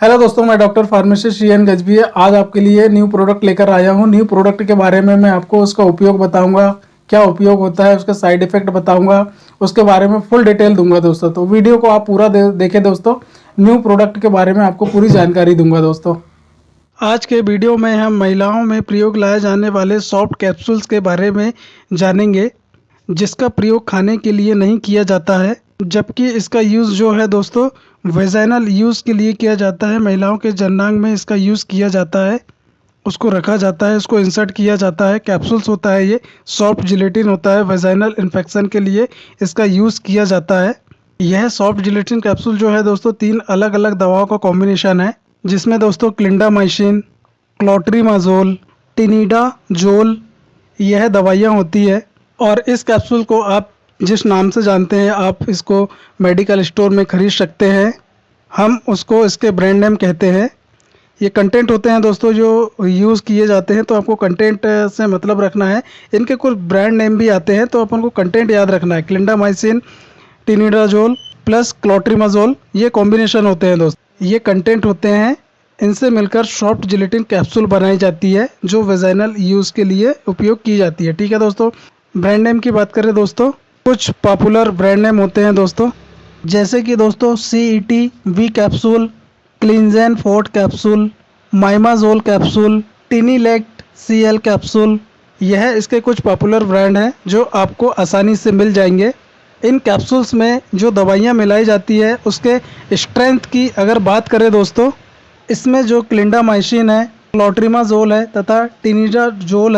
Hello दोस्तों, मैं doctor pharmacist शीएन गजबी आज आपके लिए न्यू प्रोडक्ट लेकर आया हूँ। न्यू प्रोडक्ट के बारे में मैं आपको उसका उपयोग बताऊंगा, क्या उपयोग होता है, उसके साइड इफेक्ट बताऊंगा, उसके बारे में फुल डिटेल दूंगा दोस्तों। तो वीडियो को आप पूरा देखें दोस्तों। न्यू प्रोडक्ट के बारे में आपको पूरी जानकारी दूंगा दोस्तों। आज के वीडियो में हम महिलाओं में प्रयोग लाए जाने वाले सॉफ्ट कैप्सूल्स के बारे में जानेंगे, जिसका प्रयोग खाने के लिए नहीं किया जाता है, जबकि इसका यूज़ जो है दोस्तों वेजाइनल यूज़ के लिए किया जाता है। महिलाओं के जननांग में इसका यूज़ किया जाता है, उसको रखा जाता है, उसको इंसर्ट किया जाता है। कैप्सूल्स होता है, ये सॉफ्ट जिलेटिन होता है। वेजाइनल इन्फेक्शन के लिए इसका यूज़ किया जाता है। यह सॉफ्ट जिलेटिन कैप्सूल जो है दोस्तों 3 अलग अलग दवाओं का कॉम्बिनेशन है, जिसमें दोस्तों क्लिंडामाइसिन, क्लोट्रीमाजोल, टिनिडाजोल यह दवाइयाँ होती है। और इस कैप्सूल को आप जिस नाम से जानते हैं, आप इसको मेडिकल स्टोर में ख़रीद सकते हैं। हम उसको इसके ब्रांड नेम कहते हैं। ये कंटेंट होते हैं दोस्तों जो यूज़ किए जाते हैं, तो आपको कंटेंट से मतलब रखना है। इनके कुछ ब्रांड नेम भी आते हैं, तो अपन को कंटेंट याद रखना है। क्लिंडामाइसिन, टिनिडाजोल प्लस क्लोट्रीमाजोल, ये कॉम्बिनेशन होते हैं दोस्तों। ये कंटेंट होते हैं, इनसे मिलकर सॉफ्ट जिलेटिन कैप्सूल बनाई जाती है, जो वेजाइनल यूज़ के लिए उपयोग की जाती है। ठीक है दोस्तों। ब्रांड नेम की बात करें दोस्तों, कुछ पॉपुलर ब्रांड नेम होते हैं दोस्तों, जैसे कि दोस्तों CET V capsule, Clingen forte capsule, माइमाजोल कैप्सूल, टिनीलेक्ट CL कैप्सूल। यह इसके कुछ पॉपुलर ब्रांड हैं जो आपको आसानी से मिल जाएंगे। इन कैप्सूल्स में जो दवाइयाँ मिलाई जाती है, उसके स्ट्रेंथ की अगर बात करें दोस्तों, इसमें जो क्लिंडामाइसिन है, क्लोट्रीमाजोल है तथा टिनिडाजोल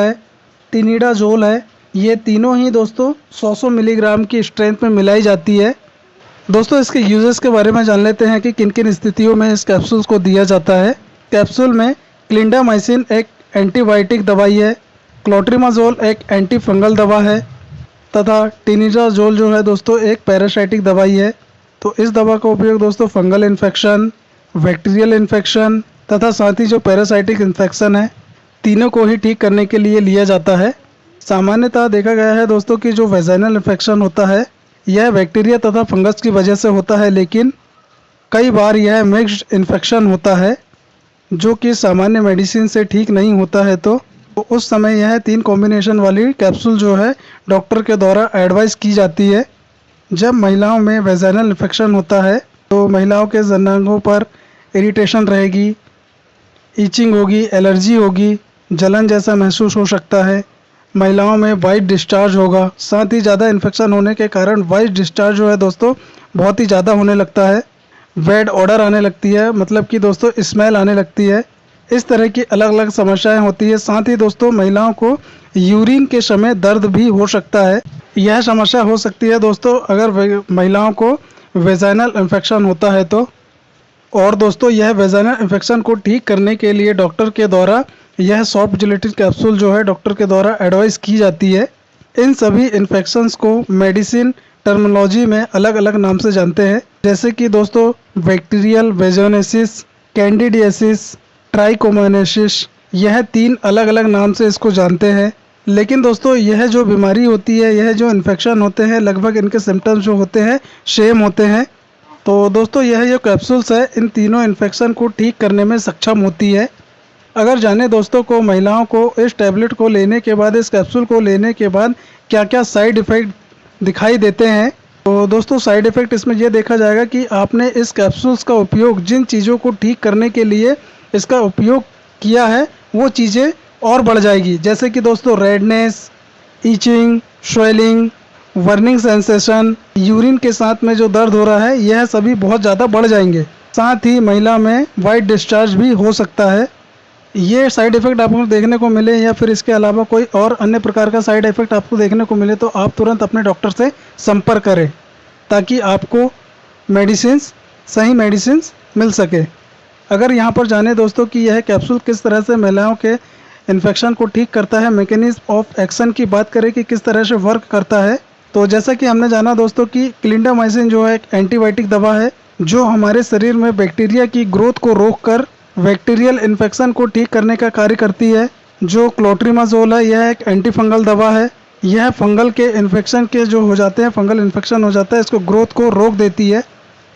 है, ये तीनों ही दोस्तों 100 मिलीग्राम की स्ट्रेंथ में मिलाई जाती है। दोस्तों इसके यूजेस के बारे में जान लेते हैं कि किन किन स्थितियों में इस कैप्सूल्स को दिया जाता है। कैप्सूल में क्लिंडामाइसिन एक एंटीबायोटिक दवाई है, क्लोट्रीमाजोल एक एंटी फंगल दवा है तथा टिनिडाजोल जो है दोस्तों एक पैरासाइटिक दवाई है। तो इस दवा का उपयोग दोस्तों फंगल इन्फेक्शन, बैक्टीरियल इन्फेक्शन तथा साथ ही जो पैरासाइटिक इन्फेक्शन है, तीनों को ही ठीक करने के लिए लिया जाता है। सामान्यतः देखा गया है दोस्तों कि जो वेजाइनल इन्फेक्शन होता है, यह बैक्टीरिया तथा फंगस की वजह से होता है, लेकिन कई बार यह मिक्स्ड इन्फेक्शन होता है जो कि सामान्य मेडिसिन से ठीक नहीं होता है। तो उस समय यह 3 कॉम्बिनेशन वाली कैप्सूल जो है डॉक्टर के द्वारा एडवाइस की जाती है। जब महिलाओं में वेजाइनल इन्फेक्शन होता है तो महिलाओं के जननांगों पर इरिटेशन रहेगी, ईचिंग होगी, एलर्जी होगी, जलन जैसा महसूस हो सकता है। महिलाओं में वाइट डिस्चार्ज होगा। साथ ही ज़्यादा इन्फेक्शन होने के कारण वाइट डिस्चार्ज जो है दोस्तों बहुत ही ज़्यादा होने लगता है। बैड ऑडर आने लगती है, मतलब कि दोस्तों स्मेल आने लगती है। इस तरह की अलग अलग समस्याएं होती है। साथ ही दोस्तों महिलाओं को यूरिन के समय दर्द भी हो सकता है। यह समस्या हो सकती है दोस्तों अगर महिलाओं को वेजाइनल इन्फेक्शन होता है तो। और दोस्तों यह वेजाइनल इन्फेक्शन को ठीक करने के लिए डॉक्टर के द्वारा यह सॉफ्ट जिलेटिन कैप्सूल जो है डॉक्टर के द्वारा एडवाइस की जाती है। इन सभी इन्फेक्शंस को मेडिसिन टर्मिनोलॉजी में अलग अलग नाम से जानते हैं, जैसे कि दोस्तों बैक्टीरियल वेजोनेसिस, कैंडिडियासिस, ट्राइकोमोनासिस, यह 3 अलग अलग नाम से इसको जानते हैं। लेकिन दोस्तों यह जो बीमारी होती है, यह जो इन्फेक्शन होते हैं, लगभग इनके सिम्टम्स जो होते हैं सेम होते हैं। तो दोस्तों यह जो कैप्सूल्स है इन तीनों इन्फेक्शन को ठीक करने में सक्षम होती है। अगर जाने दोस्तों को महिलाओं को इस टैबलेट को लेने के बाद, इस कैप्सूल को लेने के बाद क्या क्या साइड इफ़ेक्ट दिखाई देते हैं, तो दोस्तों साइड इफ़ेक्ट इसमें यह देखा जाएगा कि आपने इस कैप्सूल्स का उपयोग जिन चीज़ों को ठीक करने के लिए इसका उपयोग किया है, वो चीज़ें और बढ़ जाएगी। जैसे कि दोस्तों redness, itching, swelling, burning sensation, urine के साथ में जो दर्द हो रहा है, यह सभी बहुत ज़्यादा बढ़ जाएंगे। साथ ही महिला में वाइट डिस्चार्ज भी हो सकता है। ये साइड इफ़ेक्ट आपको देखने को मिले या फिर इसके अलावा कोई और अन्य प्रकार का साइड इफ़ेक्ट आपको देखने को मिले, तो आप तुरंत अपने डॉक्टर से संपर्क करें ताकि आपको सही मेडिसिन्स मिल सके। अगर यहाँ पर जाने दोस्तों कि यह कैप्सूल किस तरह से महिलाओं के इन्फेक्शन को ठीक करता है, मैकेनिज्म ऑफ एक्शन की बात करें कि किस तरह से वर्क करता है, तो जैसा कि हमने जाना दोस्तों कि क्लिंडामाइसिन जो है एक एंटीबायोटिक दवा है जो हमारे शरीर में बैक्टीरिया की ग्रोथ को रोककर बैक्टीरियल इन्फेक्शन को ठीक करने का कार्य करती है। जो क्लोट्रीमाजोल है यह एक एंटी फंगल दवा है। यह फंगल के इन्फेक्शन के जो हो जाते हैं, फंगल इन्फेक्शन हो जाता है, इसको ग्रोथ को रोक देती है,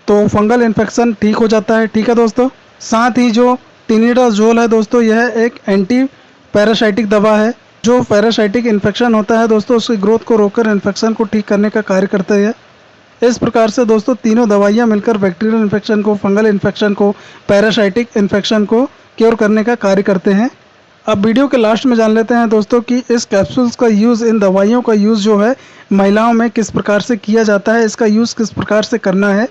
तो फंगल इन्फेक्शन ठीक हो जाता है। ठीक है दोस्तों। साथ ही जो टिनिडाजोल है दोस्तों, यह एक एंटी पैरासाइटिक दवा है जो पैरासाइटिक इन्फेक्शन होता है दोस्तों, उसकी ग्रोथ को रोककर इन्फेक्शन को ठीक करने का कार्य करते हैं। इस प्रकार से दोस्तों तीनों दवाइयाँ मिलकर बैक्टीरियल इन्फेक्शन को, फंगल इन्फेक्शन को, पैरासाइटिक इन्फेक्शन को क्योर करने का कार्य करते हैं। अब वीडियो के लास्ट में जान लेते हैं दोस्तों कि इस कैप्सूल्स का यूज़, इन दवाइयों का यूज़ जो है महिलाओं में किस प्रकार से किया जाता है, इसका यूज़ किस प्रकार से करना है।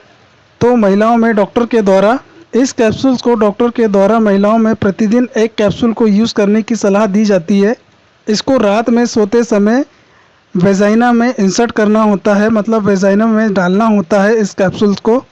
तो महिलाओं में डॉक्टर के द्वारा इस कैप्सूल्स को महिलाओं में प्रतिदिन एक कैप्सूल को यूज़ करने की सलाह दी जाती है। इसको रात में सोते समय वेजाइना में इंसर्ट करना होता है, मतलब वेजाइना में डालना होता है इस कैप्सूल्स को।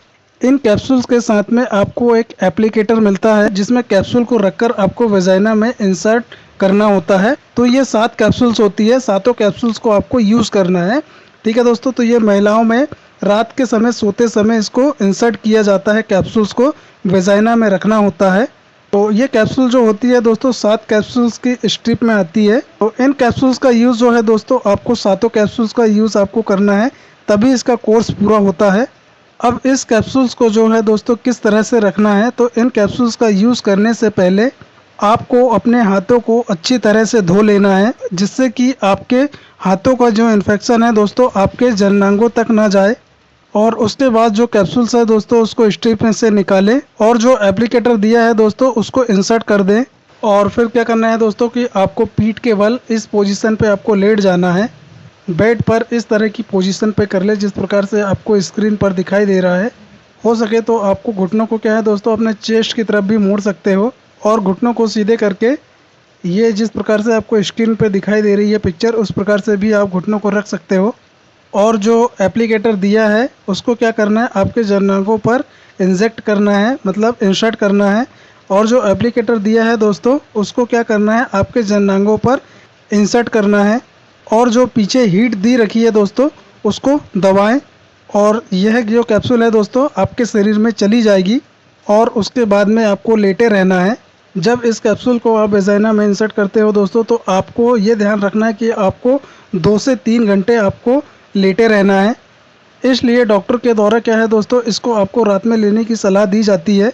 इन कैप्सूल्स के साथ में आपको एक एप्लीकेटर मिलता है जिसमें कैप्सूल को रखकर आपको वेजाइना में इंसर्ट करना होता है। तो ये 7 कैप्सूल्स होती है, सातों कैप्सूल्स को आपको यूज़ करना है। ठीक है दोस्तों, तो ये महिलाओं में रात के समय सोते समय इसको इंसर्ट किया जाता है, कैप्सूल्स को वेजाइना में रखना होता है। तो ये कैप्सूल जो होती है दोस्तों 7 कैप्सूल्स की स्ट्रिप में आती है। तो इन कैप्सूल्स का यूज़ जो है दोस्तों, आपको सातों कैप्सूल्स का यूज़ आपको करना है, तभी इसका कोर्स पूरा होता है। अब इस कैप्सूल्स को जो है दोस्तों किस तरह से रखना है, तो इन कैप्सूल्स का यूज़ करने से पहले आपको अपने हाथों को अच्छी तरह से धो लेना है, जिससे कि आपके हाथों का जो इन्फेक्शन है दोस्तों आपके जननांगों तक ना जाए। और उसके बाद जो कैप्सूल्स है दोस्तों उसको स्ट्रिप में से निकालें और जो एप्लीकेटर दिया है दोस्तों उसको इंसर्ट कर दें। और फिर क्या करना है दोस्तों कि आपको पीठ के बल इस पोजीशन पे आपको लेट जाना है, बेड पर इस तरह की पोजीशन पे कर ले जिस प्रकार से आपको स्क्रीन पर दिखाई दे रहा है। हो सके तो आपको घुटनों को क्या है दोस्तों अपने चेस्ट की तरफ भी मोड़ सकते हो और घुटनों को सीधे करके, ये जिस प्रकार से आपको स्क्रीन पे दिखाई दे रही है पिक्चर, उस प्रकार से भी आप घुटनों को रख सकते हो। और जो एप्लीकेटर दिया है उसको क्या करना है, आपके जननांगों पर इंजेक्ट करना है, मतलब इंसर्ट करना है। और जो एप्लीकेटर दिया है दोस्तों उसको क्या करना है, आपके जननांगों पर इंसर्ट करना है। और जो पीछे हीट दी रखी है दोस्तों उसको दबाएं। और यह जो कैप्सूल है दोस्तों आपके शरीर में चली जाएगी और उसके बाद में आपको लेटे रहना है। जब इस कैप्सूल को आप वेजाइना में इंसर्ट करते हो दोस्तों, तो आपको ये ध्यान रखना है कि आपको 2 से 3 घंटे आपको लेटे रहना है। इसलिए डॉक्टर के द्वारा क्या है दोस्तों, इसको आपको रात में लेने की सलाह दी जाती है।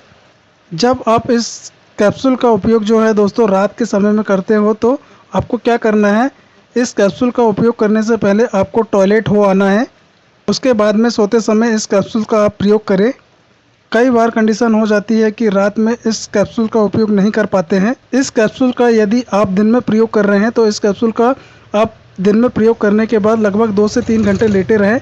जब आप इस कैप्सूल का उपयोग जो है दोस्तों रात के समय में करते हो, तो आपको क्या करना है, इस कैप्सूल का उपयोग करने से पहले आपको टॉयलेट हो आना है। उसके बाद में सोते समय इस कैप्सूल का आप प्रयोग करें। कई बार कंडीशन हो जाती है कि रात में इस कैप्सूल का उपयोग नहीं कर पाते हैं। इस कैप्सूल का यदि आप दिन में प्रयोग कर रहे हैं तो इस कैप्सूल का आप दिन में प्रयोग करने के बाद लगभग 2 से 3 घंटे लेटे रहें।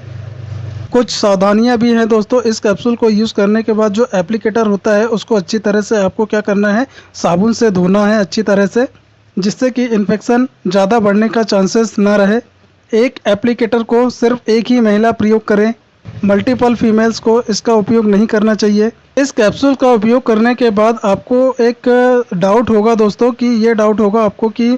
कुछ सावधानियां भी हैं दोस्तों, इस कैप्सूल को यूज़ करने के बाद जो एप्लीकेटर होता है उसको अच्छी तरह से आपको क्या करना है, साबुन से धोना है अच्छी तरह से, जिससे कि इन्फेक्शन ज़्यादा बढ़ने का चांसेस ना रहे। एक एप्लीकेटर को सिर्फ एक ही महिला प्रयोग करें, मल्टीपल फीमेल्स को इसका उपयोग नहीं करना चाहिए। इस कैप्सूल का उपयोग करने के बाद आपको एक डाउट होगा दोस्तों, कि ये डाउट होगा आपको कि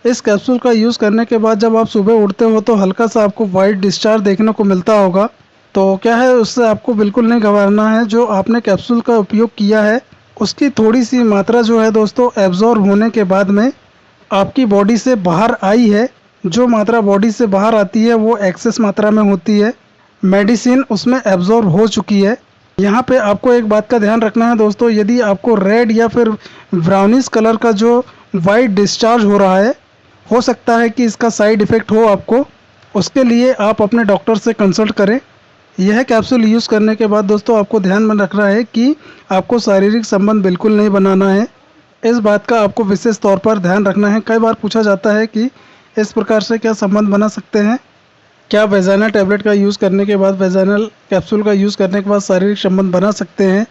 इस कैप्सूल का यूज़ करने के बाद जब आप सुबह उठते हो तो हल्का सा आपको वाइट डिस्चार्ज देखने को मिलता होगा। तो क्या है, उससे आपको बिल्कुल नहीं घबराना है। जो आपने कैप्सूल का उपयोग किया है उसकी थोड़ी सी मात्रा जो है दोस्तों एब्जॉर्ब होने के बाद में आपकी बॉडी से बाहर आई है। जो मात्रा बॉडी से बाहर आती है वो एक्सेस मात्रा में होती है, मेडिसिन उसमें एब्जॉर्ब हो चुकी है। यहाँ पे आपको एक बात का ध्यान रखना है दोस्तों, यदि आपको रेड या फिर ब्राउनिश कलर का जो वाइट डिस्चार्ज हो रहा है, हो सकता है कि इसका साइड इफ़ेक्ट हो आपको। उसके लिए आप अपने डॉक्टर से कंसल्ट करें। यह कैप्सूल यूज़ करने के बाद दोस्तों आपको ध्यान में रखना है कि आपको शारीरिक संबंध बिल्कुल नहीं बनाना है। इस बात का आपको विशेष तौर पर ध्यान रखना है। कई बार पूछा जाता है कि इस प्रकार से क्या संबंध बना सकते हैं, क्या वेजाइनल टैबलेट का यूज़ करने के बाद, वेजाइनल कैप्सूल का यूज़ करने के बाद शारीरिक संबंध बना सकते हैं।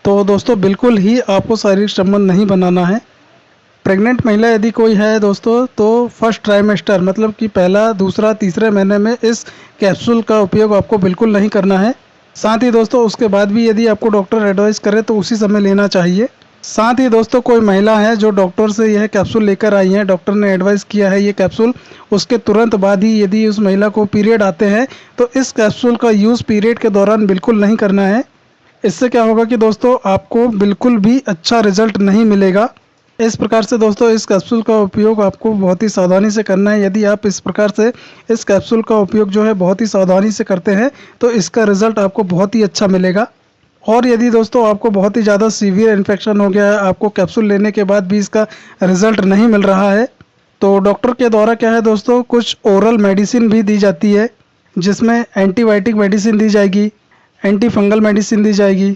तो दोस्तों बिल्कुल ही आपको शारीरिक संबंध नहीं बनाना है। प्रेग्नेंट महिला यदि कोई है दोस्तों, तो फर्स्ट ट्राइमेस्टर मतलब कि पहला, दूसरा, तीसरे महीने में इस कैप्सूल का उपयोग आपको बिल्कुल नहीं करना है। साथ ही दोस्तों उसके बाद भी यदि आपको डॉक्टर एडवाइस करे तो उसी समय लेना चाहिए। साथ ही दोस्तों कोई महिला है जो डॉक्टर से यह कैप्सूल लेकर आई है, डॉक्टर ने एडवाइस किया है ये कैप्सूल, उसके तुरंत बाद ही यदि उस महिला को पीरियड आते हैं तो इस कैप्सूल का यूज़ पीरियड के दौरान बिल्कुल नहीं करना है। इससे क्या होगा कि दोस्तों आपको बिल्कुल भी अच्छा रिजल्ट नहीं मिलेगा। इस प्रकार से दोस्तों इस कैप्सूल का उपयोग आपको बहुत ही सावधानी से करना है। यदि आप इस प्रकार से इस कैप्सूल का उपयोग जो है बहुत ही सावधानी से करते हैं तो इसका रिज़ल्ट आपको बहुत ही अच्छा मिलेगा। और यदि दोस्तों आपको बहुत ही ज़्यादा सीवियर इन्फेक्शन हो गया है, आपको कैप्सूल लेने के बाद भी इसका रिजल्ट नहीं मिल रहा है, तो डॉक्टर के द्वारा क्या है दोस्तों, कुछ ओरल मेडिसिन भी दी जाती है, जिसमें एंटीबायोटिक मेडिसिन दी जाएगी, एंटी फंगल मेडिसिन दी जाएगी,